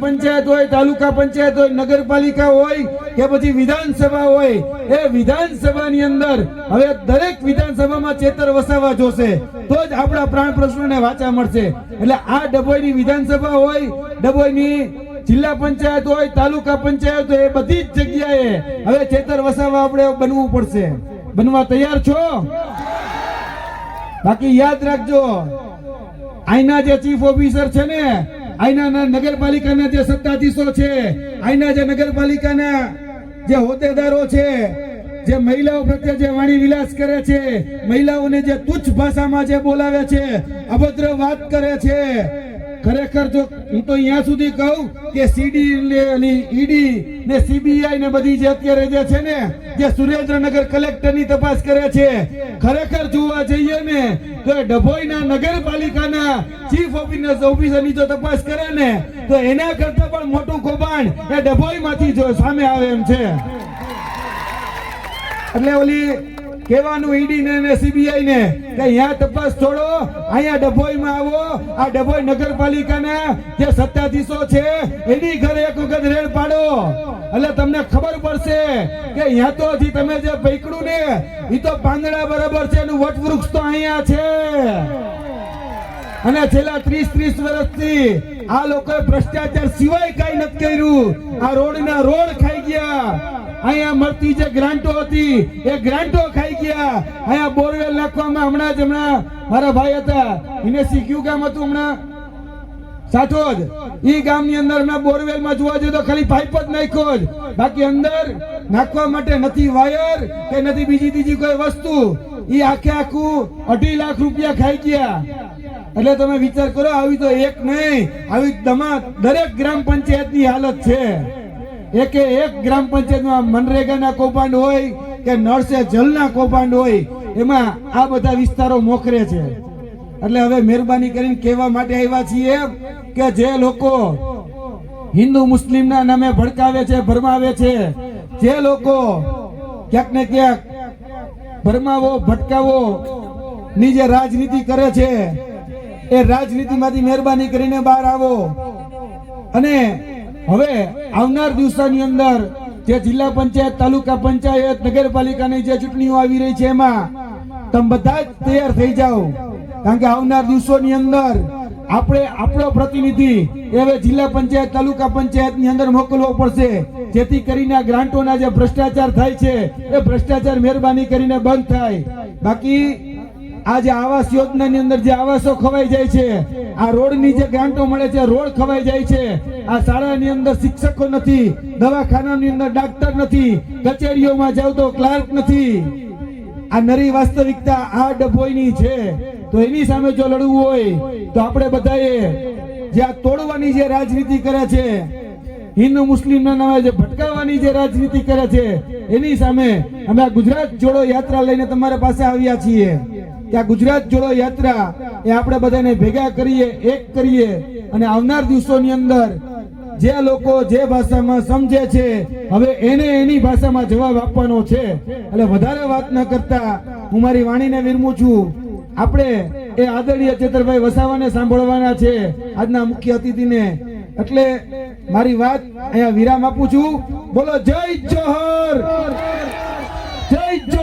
પંચાયત હોય, તાલુકા પંચાયત હોય, નગરપાલિકા હોય કે પછી વિધાનસભા હોય, એ વિધાનસભાની અંદર હવે દરેક વિધાનસભામાં ચેતર વસાવા જોશે તો જ આપણા પ્રાણ પ્રશ્નોને વાચા મળશે. એટલે આ ડભોઈની વિધાનસભા હોય, ડભોઈની જિલ્લા પંચાયત હોય, તાલુકા પંચાયત હોય, એ બધી જ જગ્યાએ હવે ચેતર વસાવા આપણે બનવું પડશે. બનવા તૈયાર છો? બાકી યાદ રાખજો, આઈના જે ચીફ ઓફિસર છે ને, આઈના નગરપાલિકાના જે સત્તાધીશો છે, આઈના જે નગરપાલિકાના જે હોદ્દેદારો છે, જે મહિલાઓ પ્રત્યે જે વાણી વિલાસ કરે છે, મહિલાઓને જે તુચ્છ ભાષામાં જે બોલાવે છે, અભદ્ર વાત કરે છે, ખરેખર જો હું તો અહીંયા સુધી કહું કે સીડી ઈડી ને સીબીઆઈ ને બધી જે અત્યારે જે છે ને, જે સુરેન્દ્રનગર કલેક્ટરની તપાસ કરે છે, ખરેખર જોવા જઈએ ને તો ડભોઈના નગરપાલિકાના ચીફ ઓફિસરની જો તપાસ કરે ને તો એના કરતા પણ મોટું કૌભાંડ એ ડભોઈમાંથી જો સામે આવે એમ છે. એટલે ઓલી કહેવાનું ઈડી ને સીબીઆઈ ને કે અહીંયા તપાસ છોડો, અહીંયા ડભોઈમાં આવો, આ ડભોઈ નગરપાલિકાના જે સત્તાધીશો છે એની ઘરે એક વખત રેડ પાડો, એટલે તમને ખબર પડશે કે અહીંયા તો હજી તમે જે પૈકડું ને એ તો પાંદડા બરાબર છે, એનું વટવૃક્ષ તો અહીંયા છે. અને છેલ્લા 30 વર્ષથી આ લોકોએ ભ્રષ્ટાચાર સિવાય કઈ નથી કર્યું. આ રોડના રોડ ખાઈ ગયા, અહીંયા મળતી જે ગ્રાન્ટો હતી એ ગ્રાન્ટો ખાઈ ગયા. અહીંયા બોરવેલ નાખવામાં હમણાં મારા ભાઈ હતા ઇનેસી ક્યુ ગામ હતું હમણાં સાઠોદ, ઈ ગામની અંદર હમણાં બોરવેલમાં જોવા જઈએ તો ખાલી પાઇપ જ નાખ્યો જ, બાકી અંદર નાખવા માટે નથી વાયર કે નથી બીજી ત્રીજી કોઈ વસ્તુ. ઈ આખું 2.5 લાખ રૂપિયા ખાઈ ગયા. એટલે તમે વિચાર કરો, આવી તો એક નહીં, આવી દરેક ગ્રામ પંચાયતની હાલત છે. એક ગ્રામ પંચાયતમાં મનરેગાના કૌભાંડ હોય કે નળ સે જલના કૌભાંડ હોય, એમાં આ બધા વિસ્તારો મોખરે છે. એટલે હવે મહેરબાની કરીને કહેવા માટે આવ્યા છીએ કે જે લોકો હિન્દુ મુસ્લિમના નામે ભડકાવે છે, ભરમાવે છે, જે લોકો ક્યાંક ને ક્યાંક ભરમાવો ભટકાવો ની જે રાજનીતિ કરે છે, એ રાજનીતિમાંથી મહેરબાની કરીને બહાર આવો. અને હવે આવનાર દિવસોની અંદર જે જિલ્લા પંચાયત, તાલુકા પંચાયત, નગરપાલિકાની જે ચૂંટણીઓ આવી રહી છે એમાં તમે બધા જ તૈયાર થઈ જાઓ, કારણ કે આવનાર દિવસોની અંદર આપણે આપણો પ્રતિનિધિ હવે જિલ્લા પંચાયત, તાલુકા પંચાયતની અંદર મોકલવો પડશે, જેથી કરીને આ ગ્રાન્ટોના જે ભ્રષ્ટાચાર થાય છે એ ભ્રષ્ટાચાર મહેરબાની કરીને બંધ થાય. બાકી આ જે આવાસ યોજનાની અંદર જે આવાસો ખવાઈ જાય છે, આ રોડની જે ગ્રાન્ટો મળે છે રોડ ખવાઈ જાય છે, આ શાળાની અંદર શિક્ષકો નથી, દવાખાનાની અંદર ડાક્ટર નથી, કચેરીઓમાં જાવ તો ક્લાર્ક નથી. આ નરી વાસ્તવિકતા આ ડભોઈની છે. તો એની સામે જો લડવું હોય તો આપણે બધાએ જે આ તોડવાની જે રાજનીતિ કરે છે, હિન્દુ મુસ્લિમના નામે જે ભટકાવવાની જે રાજનીતિ કરે છે, એની સામે અમે આ ગુજરાત જોડો યાત્રા લઈને તમારા પાસે આવ્યા છીએ. કે આ ગુજરાત જોડો યાત્રા એ આપણે બધાને ભેગા કરીએ, એક કરીએ, અને આવનાર દિવસોની અંદર જે લોકો જે ભાષામાં સમજે છે હવે એને એની ભાષામાં જવાબ આપવાનો છે. એટલે વધારે વાત ન કરતા હું મારી વાણીને વિરમું છું. આપણે એ આદરણીય ચેતરભાઈ વસાવાને સાંભળવાના છે, આજના મુખ્ય અતિથિને. એટલે મારી વાત અહીંયા વિરામ આપું છું. બોલો જય જોહર, જય જોહર.